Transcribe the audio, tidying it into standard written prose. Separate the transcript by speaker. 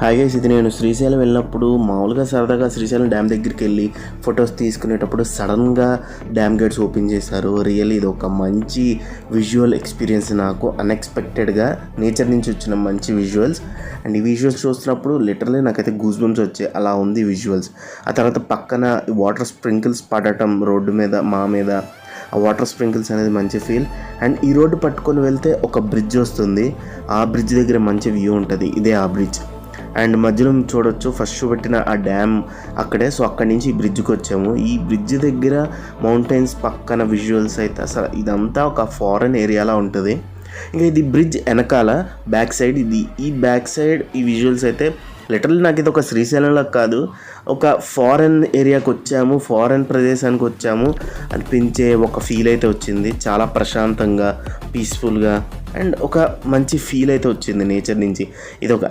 Speaker 1: Hi guys, ఇది నేను శ్రీశైలం వెళ్ళినప్పుడు మామూలుగా సరదాగా శ్రీశైలం డ్యామ్ దగ్గరికి వెళ్ళి ఫొటోస్ తీసుకునేటప్పుడు సడన్గా డ్యామ్ గేట్స్ ఓపెన్ చేశారు. రియల్లీ ఇది ఒక మంచి విజువల్ ఎక్స్పీరియన్స్, నాకు అన్ఎక్స్పెక్టెడ్గా నేచర్ నుంచి వచ్చిన మంచి విజువల్స్. అండ్ ఈ విజువల్స్ చూస్తున్నప్పుడు లిటరలీ నాకైతే గూస్ బంప్స్ వచ్చాయి, అలా ఉంది విజువల్స్. ఆ తర్వాత పక్కన వాటర్ స్ప్రింకిల్స్ పడటం రోడ్డు మీద మా మీద, ఆ వాటర్ స్ప్రింకిల్స్ అనేది మంచి ఫీల్. అండ్ ఈ రోడ్డు పట్టుకొని వెళ్తే ఒక బ్రిడ్జ్ వస్తుంది, ఆ బ్రిడ్జ్ దగ్గర మంచి వ్యూ ఉంటుంది, ఇదే ఆ బ్రిడ్జ్. అండ్ మధ్యలో చూడొచ్చు ఫస్ట్ చూపెట్టిన ఆ డ్యామ్ అక్కడే. సో అక్కడి నుంచి ఈ బ్రిడ్జ్కి వచ్చాము. ఈ బ్రిడ్జ్ దగ్గర మౌంటైన్స్ పక్కన విజువల్స్ అయితే అసలు ఇదంతా ఒక ఫారెన్ ఏరియాలా ఉంటుంది. ఇంకా ఇది బ్రిడ్జ్ వెనకాల బ్యాక్ సైడ్, ఈ బ్యాక్ సైడ్ ఈ విజువల్స్ అయితే లిటరల్లీ నాకు ఇది ఒక శ్రీశైలంలో కాదు, ఒక ఫారెన్ ఏరియాకి వచ్చాము, ఫారెన్ ప్రదేశానికి వచ్చాము అనిపించే ఒక ఫీల్ అయితే వచ్చింది. చాలా ప్రశాంతంగా, పీస్ఫుల్గా అండ్ ఒక మంచి ఫీల్ అయితే వచ్చింది నేచర్ నుంచి. ఇది ఒక